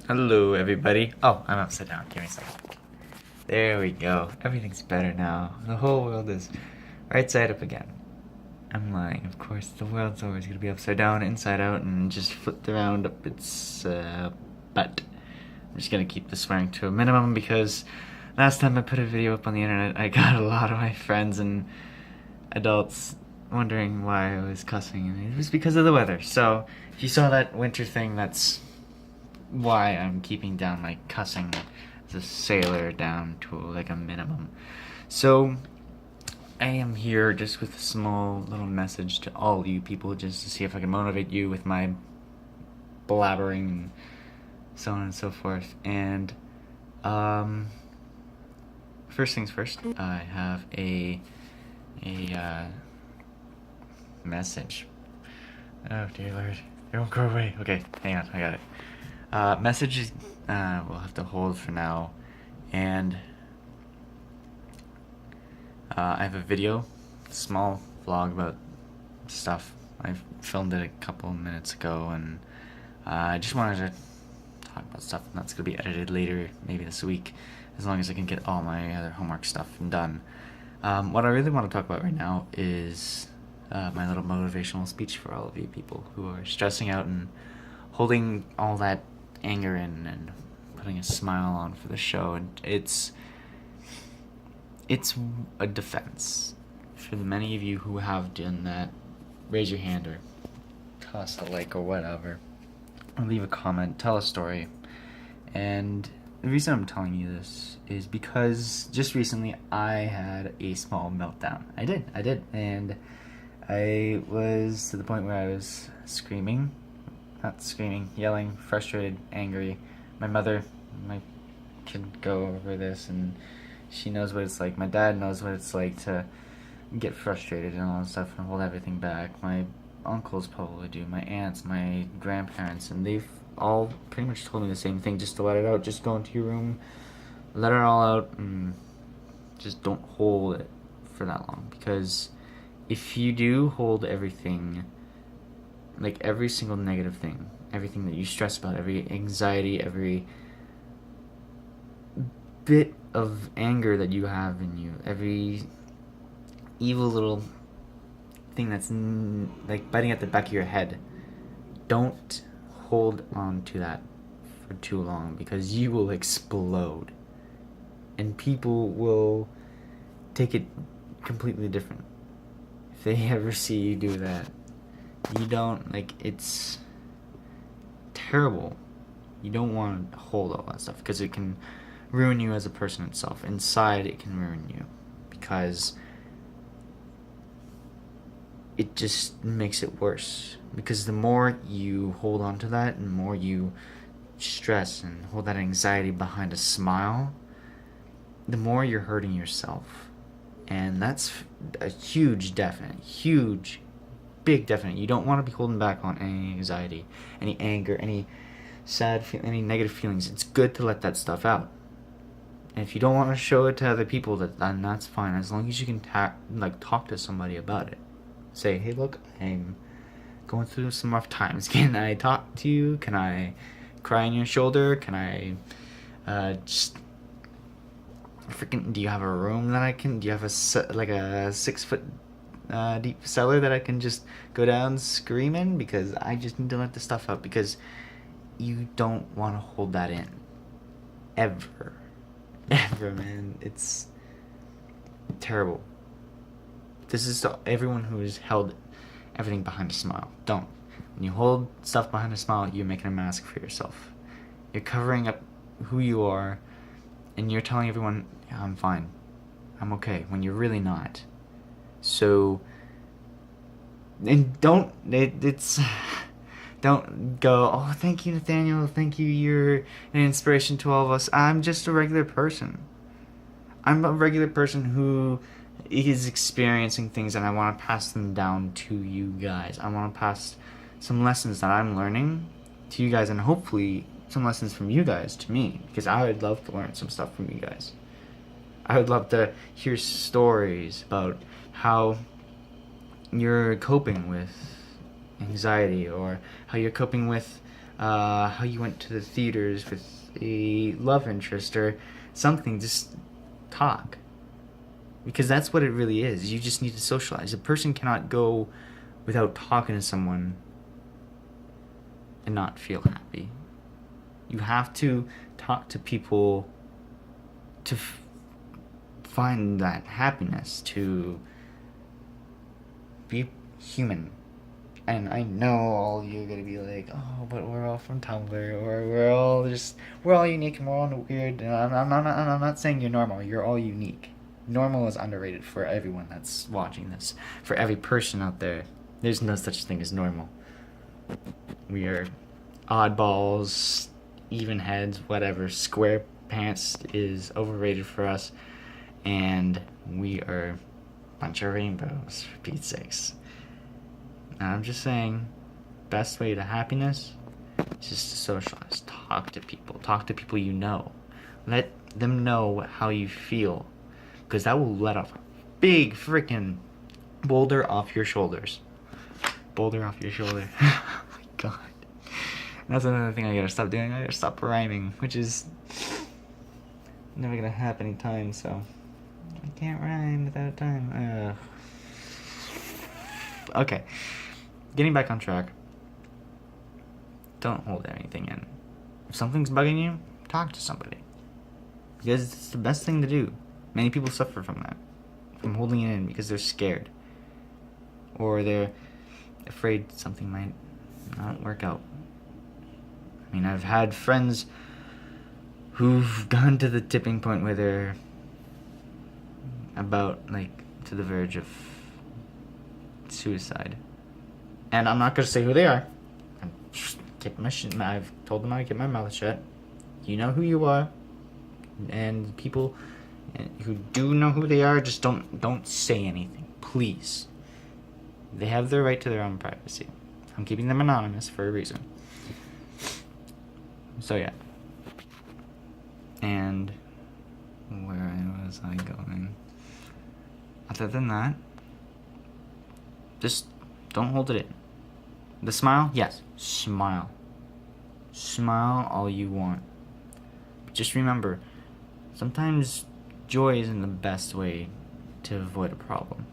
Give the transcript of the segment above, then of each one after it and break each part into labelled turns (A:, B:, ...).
A: Hello, everybody. Oh, I'm upside down. Give me a second. There we go. Everything's better now. The whole world is right side up again. I'm lying, of course. The world's always gonna be upside down, inside out, and just flipped around up its butt. I'm just gonna keep the swearing to a minimum because last time I put a video up on the internet, I got a lot of my friends and adults wondering why I was cussing, and it was because of the weather. So, if you saw that winter thing, that's why I'm keeping down my cussing as a sailor down to like a minimum. So I am here just with a small little message to all you people just to see if I can motivate you with my blabbering and so on and so forth. And first things first, I have a message. Oh dear Lord, don't go away. Okay, hang on, I got it. Messages we'll have to hold for now, and I have a video, small vlog about stuff. I filmed it a couple minutes ago, and I just wanted to talk about stuff, and that's going to be edited later, maybe this week, as long as I can get all my other homework stuff done. What I really want to talk about right now is my little motivational speech for all of you people who are stressing out and holding all that anger in and putting a smile on for the show. And it's a defense for the many of you who have done that. Raise your hand or toss a like or whatever, or leave a comment, tell a story. And the reason I'm telling you this is because just recently I had a small meltdown. I did, and I was to the point where I was yelling, frustrated, angry. My mother could go over this, and she knows what it's like. My dad knows what it's like to get frustrated and all that stuff and hold everything back. My uncles probably do, my aunts, my grandparents, and they've all pretty much told me the same thing, just to let it out. Just go into your room, let it all out, and just don't hold it for that long. Because if you do hold everything, like every single negative thing, everything that you stress about, every anxiety, every bit of anger that you have in you, every evil little thing that's like biting at the back of your head, don't hold on to that for too long, because you will explode and people will take it completely different if they ever see you do that. You don't, like, it's terrible. You don't want to hold all that stuff because it can ruin you as a person itself. Inside, it can ruin you because it just makes it worse. Because the more you hold on to that and the more you stress and hold that anxiety behind a smile, the more you're hurting yourself. And that's a huge definite, big definite. You don't want to be holding back on any anxiety, any anger, any any negative feelings. It's good to let that stuff out. And if you don't want to show it to other people, then that's fine, as long as you can talk to somebody about it. Say, hey, look, I'm going through some rough times. Can I talk to you? Can I cry on your shoulder? Can I just freaking? Do you have a room that I can? Do you have a 6-foot deep cellar that I can just go down screaming? Because I just need to let the stuff out, because you don't want to hold that in ever, man. It's terrible. This is to everyone who has held everything behind a smile. Don't. When you hold stuff behind a smile, you're making a mask for yourself. You're covering up who you are, and you're telling everyone, yeah, I'm fine, I'm okay, when you're really not. So, and don't go, oh, thank you, Nathaniel, thank you, you're an inspiration to all of us. I'm just a regular person. I'm a regular person who is experiencing things, and I want to pass them down to you guys. I want to pass some lessons that I'm learning to you guys, and hopefully some lessons from you guys to me, because I would love to learn some stuff from you guys. I would love to hear stories about how you're coping with anxiety, or how you're coping with how you went to the theaters with a love interest or something. Just talk. Because that's what it really is. You just need to socialize. A person cannot go without talking to someone and not feel happy. You have to talk to people to find that happiness, to be human. And I know all of you are gonna be like, oh, but we're all from Tumblr, or we're all unique and we're all weird. And I'm not saying you're normal. You're all unique. Normal is underrated for everyone that's watching this. For every person out there, there's no such thing as normal. We are oddballs, even heads, whatever. Square pants is overrated for us, and we are a bunch of rainbows, for Pete's sakes. And I'm just saying, best way to happiness is just to socialize. Talk to people you know. Let them know how you feel, because that will let off a big freaking boulder off your shoulders. Boulder off your shoulder. Oh my god. That's another thing I gotta stop doing. I gotta stop rhyming, which is never gonna happen anytime, so I can't rhyme without time. Okay. Getting back on track. Don't hold anything in. If something's bugging you, talk to somebody. Because it's the best thing to do. Many people suffer from that. From holding it in because they're scared. Or they're afraid something might not work out. I mean, I've had friends who've gone to the tipping point where they're about, like, to the verge of suicide. And I'm not going to say who they are. I've told them how to keep my mouth shut. You know who you are. And people who do know who they are, just don't say anything. Please. They have their right to their own privacy. I'm keeping them anonymous for a reason. So yeah. And where was I going? Other than that, just don't hold it in. The smile? Yes. Smile. Smile all you want. But just remember, sometimes joy isn't the best way to avoid a problem.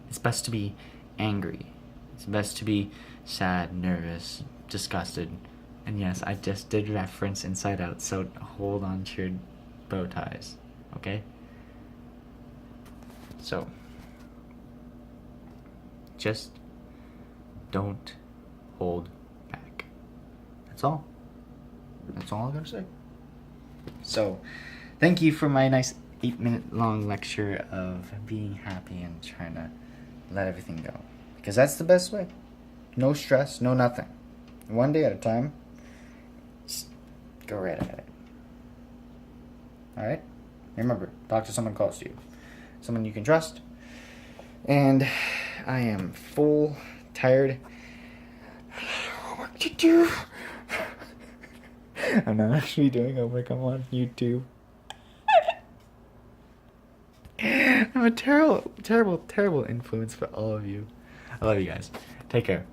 A: It's best to be angry. It's best to be sad, nervous, disgusted. And yes, I just did reference Inside Out, so hold on to your bow ties, okay? So, just don't hold back. That's all. That's all I gotta say. So, thank you for my nice 8-minute long lecture of being happy and trying to let everything go. Because that's the best way. No stress, no nothing. One day at a time. Just go right at it. Alright? Remember, talk to someone close to you. Someone you can trust. And I am full, tired. What to do? I'm not actually doing homework. I'm on YouTube. I'm a terrible influence for all of you. I love you guys. Take care.